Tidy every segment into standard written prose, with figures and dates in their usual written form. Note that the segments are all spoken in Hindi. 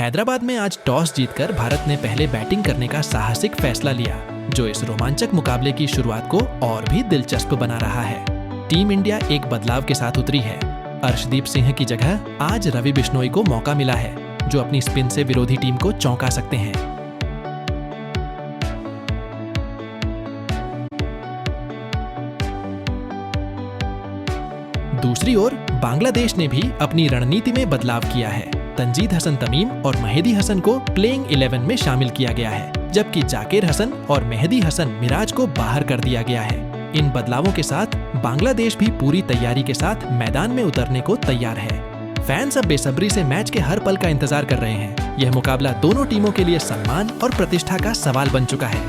हैदराबाद में आज टॉस जीतकर भारत ने पहले बैटिंग करने का साहसिक फैसला लिया, जो इस रोमांचक मुकाबले की शुरुआत को और भी दिलचस्प बना रहा है। टीम इंडिया एक बदलाव के साथ उतरी है। अर्शदीप सिंह की जगह आज रवि बिश्नोई को मौका मिला है, जो अपनी स्पिन से विरोधी टीम को चौंका सकते हैं। दूसरी ओर बांग्लादेश ने भी अपनी रणनीति में बदलाव किया है। तंजीद हसन तमीम और मेहदी हसन को प्लेइंग 11 में शामिल किया गया है, जबकि जाकिर हसन और मेहदी हसन मिराज को बाहर कर दिया गया है। इन बदलावों के साथ बांग्लादेश भी पूरी तैयारी के साथ मैदान में उतरने को तैयार है। फैंस अब बेसब्री से मैच के हर पल का इंतजार कर रहे हैं। यह मुकाबला दोनों टीमों के लिए सम्मान और प्रतिष्ठा का सवाल बन चुका है।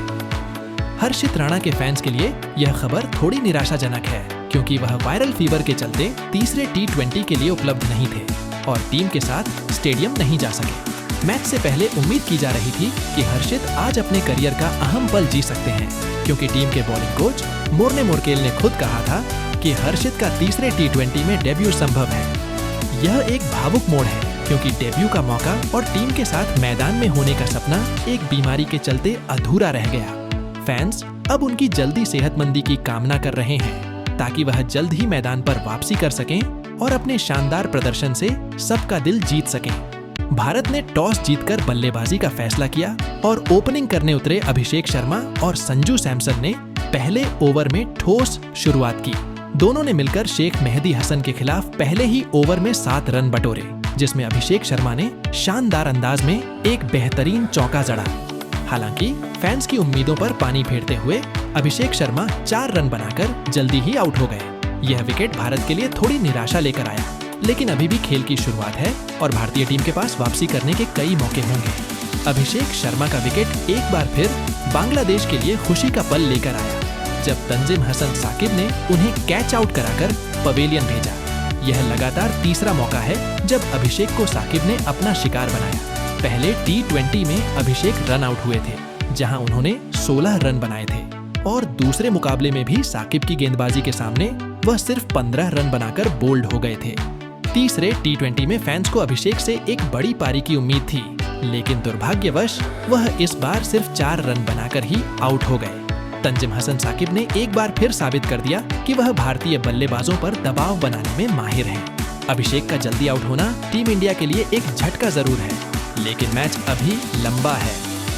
हर्षित राणा के फैंस के लिए यह खबर थोड़ी निराशाजनक है, क्योंकि वह वायरल फीवर के चलते तीसरे T20 के लिए उपलब्ध नहीं थे और टीम के साथ स्टेडियम नहीं जा सके। मैच से पहले उम्मीद की जा रही थी कि हर्षित आज अपने करियर का अहम पल जी सकते हैं, क्योंकि टीम के बॉलिंग कोच मोर्ने मोर्केल ने खुद कहा था कि हर्षित का तीसरे T20 में डेब्यू संभव है। यह एक भावुक मोड़ है, क्योंकि डेब्यू का मौका और टीम के साथ मैदान में होने का सपना एक बीमारी के चलते अधूरा रह गया। फैंस अब उनकी जल्दी सेहतमंदी की कामना कर रहे हैं, ताकि वह जल्द ही मैदान पर वापसी कर सकें और अपने शानदार प्रदर्शन से सबका दिल जीत सकें। भारत ने टॉस जीतकर बल्लेबाजी का फैसला किया और ओपनिंग करने उतरे अभिषेक शर्मा और संजू सैमसन ने पहले ओवर में ठोस शुरुआत की। दोनों ने मिलकर शेख मेहदी हसन के खिलाफ पहले ही ओवर में 7 रन बटोरे, जिसमें अभिषेक शर्मा ने शानदार अंदाज में एक बेहतरीन चौका जड़ा। हालांकि फैंस की उम्मीदों पर पानी फेरते हुए अभिषेक शर्मा 4 रन बनाकर जल्दी ही आउट हो गए। यह विकेट भारत के लिए थोड़ी निराशा लेकर आया, लेकिन अभी भी खेल की शुरुआत है और भारतीय टीम के पास वापसी करने के कई मौके होंगे। अभिषेक शर्मा का विकेट एक बार फिर बांग्लादेश के लिए खुशी का पल लेकर आया, जब तंजिम हसन साकिब ने उन्हें कैच आउट कराकर पवेलियन भेजा। यह लगातार तीसरा मौका है जब अभिषेक को साकिब ने अपना शिकार बनाया। पहले T20 में अभिषेक रन आउट हुए थे, जहां उन्होंने 16 रन बनाए थे, और दूसरे मुकाबले में भी साकिब की गेंदबाजी के सामने वह सिर्फ 15 रन बनाकर बोल्ड हो गए थे। तीसरे T20 में फैंस को अभिषेक से एक बड़ी पारी की उम्मीद थी, लेकिन दुर्भाग्यवश वह इस बार सिर्फ 4 रन बनाकर ही आउट हो गए। तंजिम हसन साकिब ने एक बार फिर साबित कर दिया कि वह भारतीय बल्लेबाजों पर दबाव बनाने में माहिर हैं। अभिषेक का जल्दी आउट होना टीम इंडिया के लिए एक झटका जरूर है, लेकिन मैच अभी लंबा है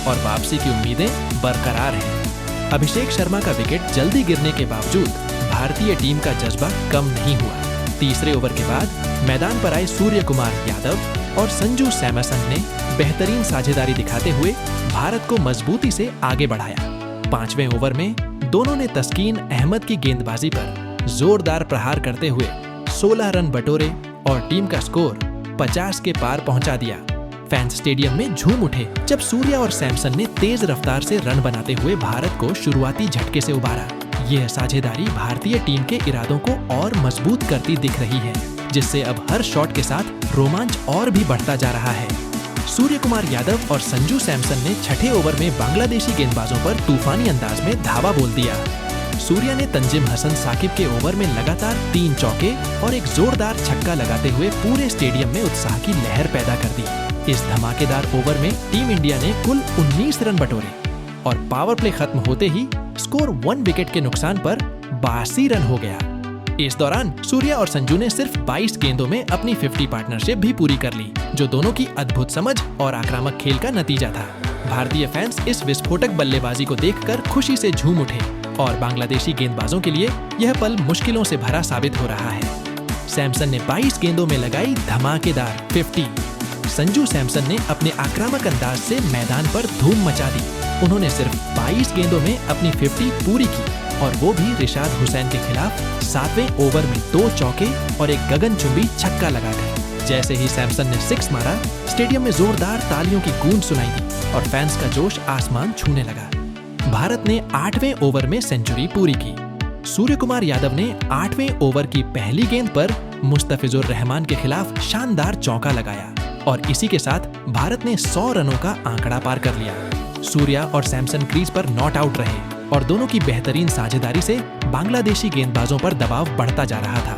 और वापसी की उम्मीदें बरकरार हैं। अभिषेक शर्मा का विकेट जल्दी गिरने के बावजूद भारतीय टीम का जज्बा कम नहीं हुआ। तीसरे ओवर के बाद मैदान पर आए सूर्य कुमार यादव और संजू सैमसन ने बेहतरीन साझेदारी दिखाते हुए भारत को मजबूती से आगे बढ़ाया। 5वें ओवर में दोनों ने तस्कीन अहमद की गेंदबाजी पर जोरदार प्रहार करते हुए 16 रन बटोरे और टीम का स्कोर 50 के पार पहुंचा दिया। फैंस स्टेडियम में झूम उठे जब सूर्या और सैमसन ने तेज रफ्तार से रन बनाते हुए भारत को शुरुआती झटके से उबारा। यह साझेदारी भारतीय टीम के इरादों को और मजबूत करती दिख रही है, जिससे अब हर शॉट के साथ रोमांच और भी बढ़ता जा रहा है। सूर्य कुमार यादव और संजू सैमसन ने छठे ओवर में बांग्लादेशी गेंदबाजों पर तूफानी अंदाज में धावा बोल दिया। सूर्या ने तंजिम हसन साकिब के ओवर में लगातार 3 चौके और एक जोरदार छक्का लगाते हुए पूरे स्टेडियम में उत्साह की लहर पैदा कर दी। इस धमाकेदार ओवर में टीम इंडिया ने कुल 19 रन बटोरे और पावर प्ले खत्म होते ही स्कोर 1 विकेट के नुकसान पर 82 रन हो गया। इस दौरान सूर्या और संजू ने सिर्फ 22 गेंदों में अपनी 50 पार्टनरशिप भी पूरी कर ली, जो दोनों की अद्भुत समझ और आक्रामक खेल का नतीजा था। भारतीय फैंस इस विस्फोटक बल्लेबाजी को देखकर खुशी से झूम उठे और बांग्लादेशी गेंदबाजों के लिए यह पल मुश्किलों से भरा साबित हो रहा है। सैमसन ने 22 गेंदों में लगाई धमाकेदार 50। संजू सैमसन ने अपने आक्रामक अंदाज से मैदान पर धूम मचा दी। उन्होंने सिर्फ 22 गेंदों में अपनी 50 पूरी की, और वो भी रिशाद हुसैन के खिलाफ 7वें ओवर में 2 चौके और एक गगनचुंबी छक्का लगाकर। जैसे ही सैमसन ने 6 मारा, स्टेडियम में जोरदार तालियों की गूंज सुनाई दी और फैंस का जोश आसमान छूने लगा। भारत ने 8वें ओवर में सेंचुरी पूरी की। सूर्य कुमार यादव ने 8वें ओवर की पहली गेंद पर मुस्तफिजुर रहमान के खिलाफ शानदार चौका लगाया और इसी के साथ भारत ने 100 रनों का आंकड़ा पार कर लिया। सूर्या और सैमसन क्रीज पर नॉट आउट रहे और दोनों की बेहतरीन साझेदारी से बांग्लादेशी गेंदबाजों पर दबाव बढ़ता जा रहा था।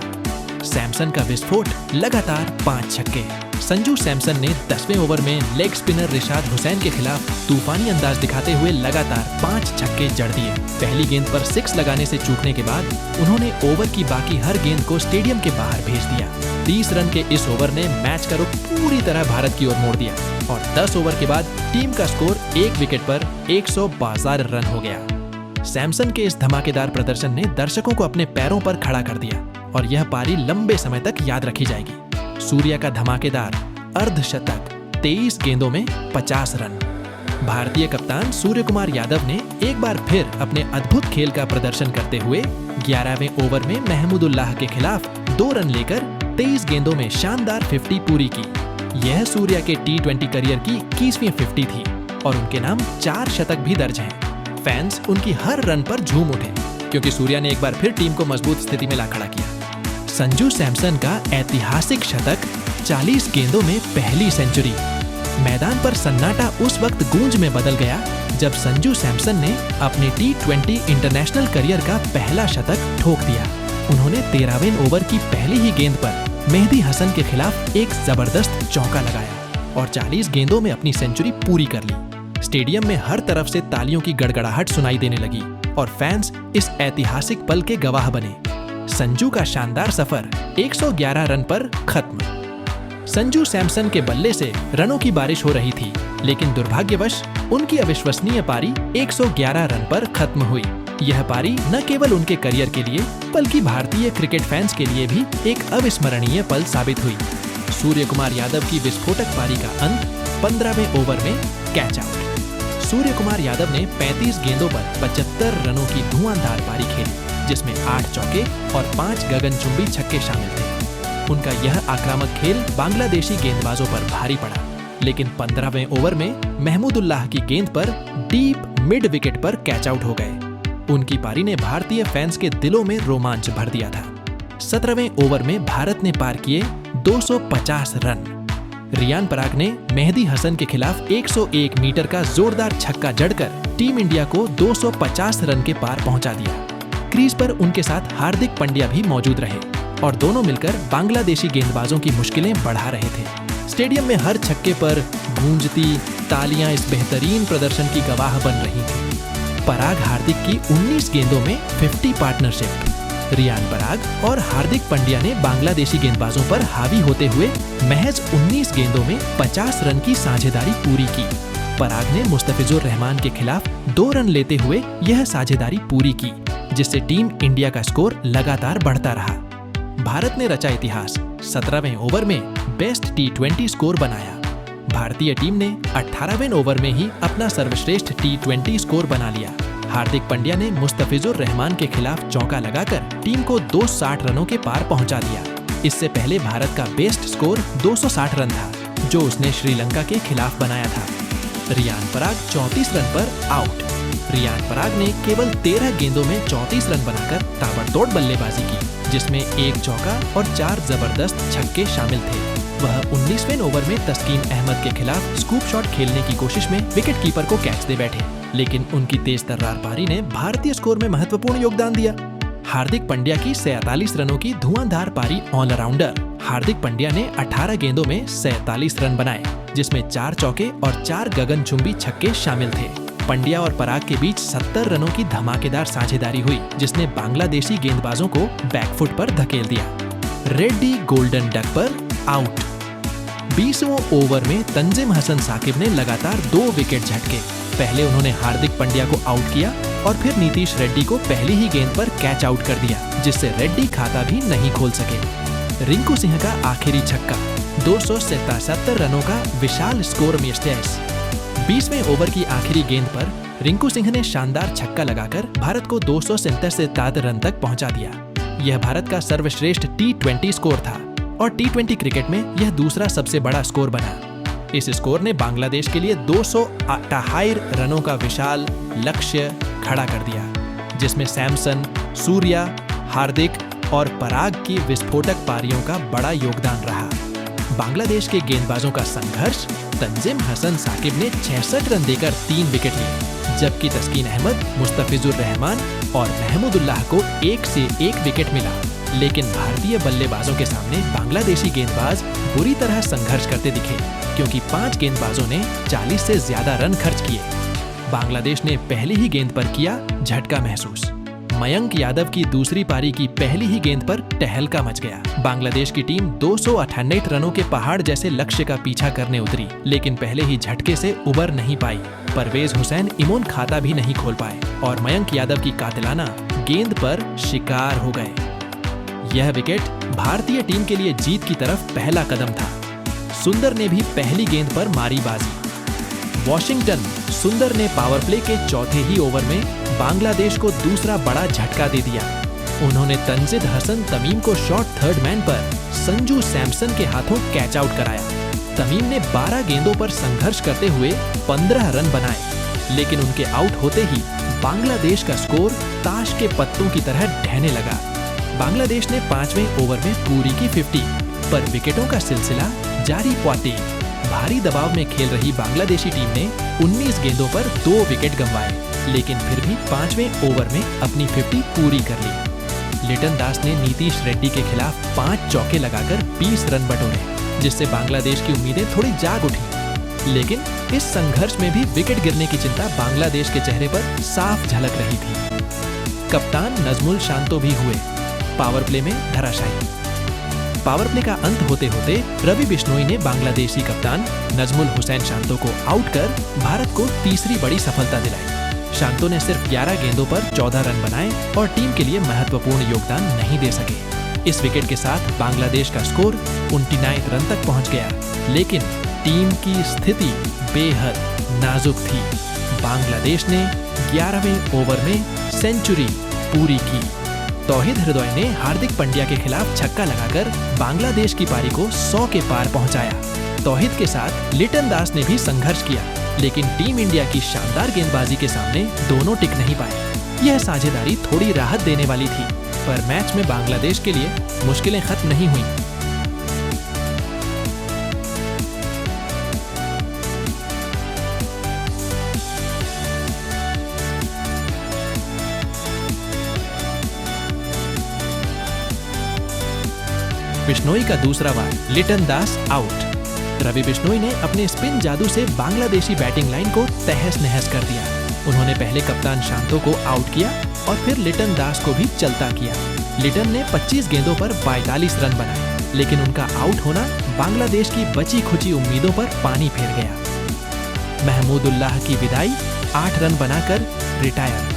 सैमसन का विस्फोट, लगातार 5 छक्के। संजू सैमसन ने 10वें ओवर में लेग स्पिनर रिशाद हुसैन के खिलाफ तूफानी अंदाज दिखाते हुए लगातार 5 छक्के जड़ दिए। पहली गेंद पर 6 लगाने से चूकने के बाद उन्होंने ओवर की बाकी हर गेंद को स्टेडियम के बाहर भेज दिया। 30 रन के इस ओवर ने मैच का रुख पूरी तरह भारत की ओर मोड़ दिया और 10 ओवर के बाद टीम का स्कोर 1 विकेट पर 162 रन हो गया। सैमसन के इस धमाकेदार प्रदर्शन ने दर्शकों को अपने पैरों पर खड़ा कर दिया और यह पारी लंबे समय तक याद रखी जाएगी। सूर्या का धमाकेदार अर्धशतक, 23 गेंदों में 50 रन। भारतीय कप्तान सूर्य कुमार यादव ने एक बार फिर अपने अद्भुत खेल का प्रदर्शन करते हुए 11वें ओवर में महमूदुल्लाह के खिलाफ 2 रन लेकर 23 गेंदों में शानदार 50 पूरी की। यह सूर्या के T20 करियर की 21वीं 50 थी और उनके नाम 4 शतक भी दर्ज हैं। फैंस उनकी हर रन पर झूम उठे क्योंकि सूर्या ने एक बार फिर टीम को मजबूत स्थिति में ला खड़ा किया। संजू सैमसन का ऐतिहासिक शतक, 40 गेंदों में पहली सेंचुरी। मैदान पर सन्नाटा उस वक्त गूंज में बदल गया जब संजू सैमसन ने अपने T20 इंटरनेशनल करियर का पहला शतक ठोक दिया। उन्होंने 13वें ओवर की पहली ही गेंद पर मेहदी हसन के खिलाफ एक जबरदस्त चौका लगाया और 40 गेंदों में अपनी सेंचुरी पूरी कर ली। स्टेडियम में हर तरफ से तालियों की गड़गड़ाहट सुनाई देने लगी और फैंस इस ऐतिहासिक पल के गवाह बने। संजू का शानदार सफर 111 रन पर खत्म। संजू सैमसन के बल्ले से रनों की बारिश हो रही थी, लेकिन दुर्भाग्यवश उनकी अविश्वसनीय पारी 111 रन पर खत्म हुई। यह पारी न केवल उनके करियर के लिए बल्कि भारतीय क्रिकेट फैंस के लिए भी एक अविस्मरणीय पल साबित हुई। सूर्य कुमार यादव की विस्फोटक पारी का अंत 15वें ओवर में कैच आउट। सूर्य कुमार यादव ने 35 गेंदों पर 75 रनों की धुआंधार पारी खेली, जिसमें 8 चौके और 5 गगनचुंबी छक्के शामिल थे। उनका यह आक्रामक खेल बांग्लादेशी गेंदबाजों पर भारी पड़ा, लेकिन 15वें ओवर में महमूदुल्लाह की गेंद पर डीप मिड विकेट पर कैच आउट हो गए। उनकी पारी ने भारतीय फैंस के दिलों में रोमांच भर दिया था। 17वें ओवर में भारत ने पार किए 250 रन। रियान पराग ने मेहदी हसन के खिलाफ 101 मीटर का जोरदार छक्का जड़कर टीम इंडिया को 250 रन के पार पहुंचा दिया। क्रीज पर उनके साथ हार्दिक पांड्या भी मौजूद रहे और दोनों मिलकर बांग्लादेशी गेंदबाजों की मुश्किलें बढ़ा रहे थे। स्टेडियम में हर छक्के पर गूंजती तालियां इस बेहतरीन प्रदर्शन की गवाह बन रही थी। पराग हार्दिक की 19 गेंदों में 50 पार्टनरशिप। रियान पराग और हार्दिक पांड्या ने बांग्लादेशी गेंदबाजों पर हावी होते हुए महज 19 गेंदों में 50 रन की साझेदारी पूरी की। पराग ने मुस्तफिजुर रहमान के खिलाफ 2 रन लेते हुए यह साझेदारी पूरी की, जिससे टीम इंडिया का स्कोर लगातार बढ़ता रहा। भारत ने रचा इतिहास, 17वें ओवर में बेस्ट T20 स्कोर बनाया। भारतीय टीम ने 18वें ओवर में ही अपना सर्वश्रेष्ठ T20 स्कोर बना लिया। हार्दिक पांड्या ने मुस्तफिजुर रहमान के खिलाफ चौका लगाकर टीम को 260 रनों के पार पहुंचा दिया। इससे पहले भारत का बेस्ट स्कोर 260 रन था, जो उसने श्रीलंका के खिलाफ बनाया था। रियान पराग 34 रन पर आउट। रियान पराग ने केवल 13 गेंदों में 34 रन बनाकर ताबड़तोड़ बल्लेबाजी की, जिसमें 1 चौका और 4 जबरदस्त छक्के शामिल थे। वह 19वें ओवर में तस्कीन अहमद के खिलाफ स्कूप शॉट खेलने की कोशिश में विकेट कीपर को कैच दे बैठे, लेकिन उनकी तेज तर्रार पारी ने भारतीय स्कोर में महत्वपूर्ण योगदान दिया। हार्दिक पांड्या की 47 रनों की धुआंधार पारी ऑलराउंडर हार्दिक पांड्या ने 18 गेंदों में 47 रन बनाए, जिसमें 4 चौके और 4 गगनचुंबी छक्के शामिल थे। पांड्या और पराग के बीच 70 रनों की धमाकेदार साझेदारी हुई, जिसने बांग्लादेशी गेंदबाजों को बैकफुट पर धकेल दिया। रेड्डी गोल्डन डक पर आउट। 20वें ओवर में तंजिम हसन साकिब ने लगातार 2 विकेट झटके। पहले उन्होंने हार्दिक पांड्या को आउट किया और फिर नीतीश रेड्डी को पहली ही गेंद पर कैच आउट कर दिया, जिससे रेड्डी खाता भी नहीं खोल सके। रिंकू सिंह का आखिरी छक्का, 277 रनों का विशाल स्कोर में स्टेस। 20वें ओवर की आखिरी गेंद पर रिंकू सिंह ने शानदार छक्का लगाकर भारत को 267 रन तक पहुंचा दिया। यह भारत का सर्वश्रेष्ठ T20 स्कोर था और T20 क्रिकेट में यह दूसरा सबसे बड़ा स्कोर बना। इस स्कोर ने बांग्लादेश के लिए 268 रनों का विशाल लक्ष्य खड़ा कर दिया, जिसमें सैमसन, सूर्या, हार्दिक और पराग की विस्फोटक पारियों का बड़ा योगदान रहा। बांग्लादेश के गेंदबाजों का संघर्ष, तंजिम हसन साकिब ने 66 रन देकर 3 विकेट लिए, जबकि तस्कीन अहमद, मुस्तफिजुर रहमान और महमूदुल्लाह को 1 से 1 विकेट मिला। लेकिन भारतीय बल्लेबाजों के सामने बांग्लादेशी गेंदबाज बुरी तरह संघर्ष करते दिखे, क्योंकि 5 गेंदबाजों ने 40 से ज्यादा रन खर्च किए। बांग्लादेश ने पहली ही गेंद पर किया झटका महसूस। मयंक यादव की दूसरी पारी की पहली ही गेंद पर टहलका मच गया। बांग्लादेश की टीम 298 रनों के पहाड़ जैसे लक्ष्य का पीछा करने उतरी, लेकिन पहले ही झटके से उबर नहीं पाई। परवेज हुसैन इमोन खाता भी नहीं खोल पाए और मयंक यादव की कातिलाना गेंद पर शिकार हो गए। यह विकेट भारतीय टीम के लिए जीत की तरफ पहला कदम था। सुंदर ने भी पहली गेंद पर मारी बाजी। वॉशिंगटन सुंदर ने पावर प्ले के चौथे ही ओवर में बांग्लादेश को दूसरा बड़ा झटका दे दिया। उन्होंने तंजीद हसन तमीम को शॉर्ट थर्ड मैन पर संजू सैमसन के हाथों कैच आउट कराया। तमीम ने 12 गेंदों पर संघर्ष करते हुए 15 रन बनाए, लेकिन उनके आउट होते ही बांग्लादेश का स्कोर ताश के पत्तों की तरह ढहने लगा। बांग्लादेश ने 5वें ओवर में पूरी की 50, पर विकेटों का सिलसिला जारी पाटी। भारी दबाव में खेल रही बांग्लादेशी टीम ने 19 गेंदों पर 2 विकेट गंवाए, लेकिन फिर भी 5वें ओवर में अपनी 50 पूरी कर ली। लिटन दास ने नीतीश रेड्डी के खिलाफ 5 चौके लगाकर 20 रन बटोरे, जिससे बांग्लादेश की उम्मीदें थोड़ी जाग उठी। लेकिन इस संघर्ष में भी विकेट गिरने की चिंता बांग्लादेश के चेहरे पर साफ झलक रही थी। कप्तान नजमुल शांतो भी हुए पावर प्ले में धराशायी। पावर प्ले का अंत होते होते रवि बिश्नोई ने बांग्लादेशी कप्तान नजमुल हुसैन शांतो को आउट कर भारत को तीसरी बड़ी सफलता दिलाई। शांतो ने सिर्फ 11 गेंदों पर 14 रन बनाए और टीम के लिए महत्वपूर्ण योगदान नहीं दे सके। इस विकेट के साथ बांग्लादेश का स्कोर 29 रन तक पहुंच गया, लेकिन टीम की स्थिति बेहद नाजुक थी। बांग्लादेश ने 11वें ओवर में सेंचुरी पूरी की। तौहिद हृदय ने हार्दिक पांड्या के खिलाफ छक्का लगाकर बांग्लादेश की पारी को 100 के पार पहुंचाया। तौहिद के साथ लिटन दास ने भी संघर्ष किया, लेकिन टीम इंडिया की शानदार गेंदबाजी के सामने दोनों टिक नहीं पाए। यह साझेदारी थोड़ी राहत देने वाली थी, पर मैच में बांग्लादेश के लिए मुश्किलें खत्म नहीं हुई। बिश्नोई का दूसरा वार, लिटन दास आउट। रवि बिश्नोई ने अपने स्पिन जादू से बांग्लादेशी बैटिंग लाइन को तहस नहस कर दिया। उन्होंने पहले कप्तान शांतो को आउट किया और फिर लिटन दास को भी चलता किया। लिटन ने 25 गेंदों पर 42 रन बनाए, लेकिन उनका आउट होना बांग्लादेश की बची खुची उम्मीदों पर पानी फेर गया। महमूदुल्लाह की विदाई 8 रन बनाकर रिटायर।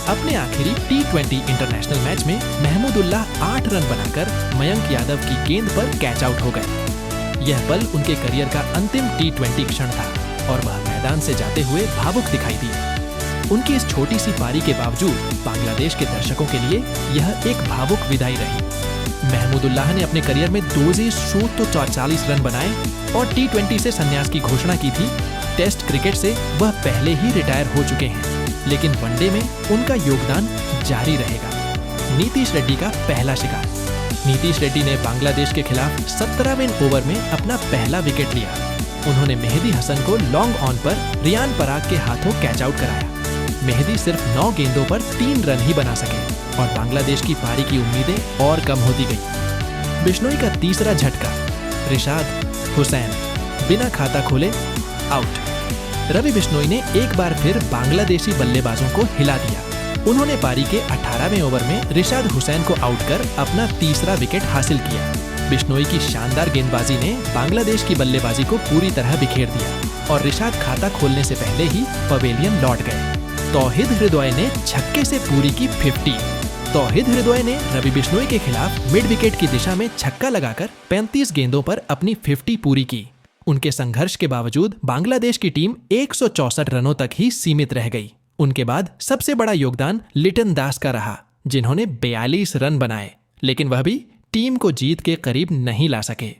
अपने आखिरी T20 इंटरनेशनल मैच में महमूदुल्लाह 8 रन बनाकर मयंक यादव की गेंद पर कैच आउट हो गए। यह पल उनके करियर का अंतिम T20 क्षण था और वह मैदान से जाते हुए भावुक दिखाई दिए। उनकी इस छोटी सी पारी के बावजूद बांग्लादेश के दर्शकों के लिए यह एक भावुक विदाई रही। महमूदुल्लाह ने अपने करियर में 244 रन बनाए और T20 से संन्यास की घोषणा की थी। टेस्ट क्रिकेट से वह पहले ही रिटायर हो चुके हैं, लेकिन वनडे में उनका योगदान जारी रहेगा। नीतीश रेड्डी का पहला शिकार। नीतीश रेड्डी ने बांग्लादेश के खिलाफ 17वें ओवर में अपना पहला विकेट लिया। उन्होंने मेहदी हसन को लॉन्ग ऑन पर रियान पराग के हाथों कैच आउट कराया। मेहदी सिर्फ 9 गेंदों पर 3 रन ही बना सके और बांग्लादेश की पारी की उम्मीदें और कम होती गई। बिश्नोई का तीसरा झटका, रिशाद हुसैन बिना खाता खोले आउट। रवि बिश्नोई ने एक बार फिर बांग्लादेशी बल्लेबाजों को हिला दिया। उन्होंने पारी के 18वें ओवर में रिशाद हुसैन को आउट कर अपना तीसरा विकेट हासिल किया। बिश्नोई की शानदार गेंदबाजी ने बांग्लादेश की बल्लेबाजी को पूरी तरह बिखेर दिया और रिशाद खाता खोलने से पहले ही पवेलियन लौट गए। तौहिद हृदय ने छक्के से पूरी की 50। तौहिद हृदय ने रवि बिश्नोई के खिलाफ मिड विकेट की दिशा में छक्का लगाकर 35 गेंदों पर अपनी 50 पूरी की। उनके संघर्ष के बावजूद बांग्लादेश की टीम 164 रनों तक ही सीमित रह गई। उनके बाद सबसे बड़ा योगदान लिटन दास का रहा, जिन्होंने 42 रन बनाए, लेकिन वह भी टीम को जीत के करीब नहीं ला सके।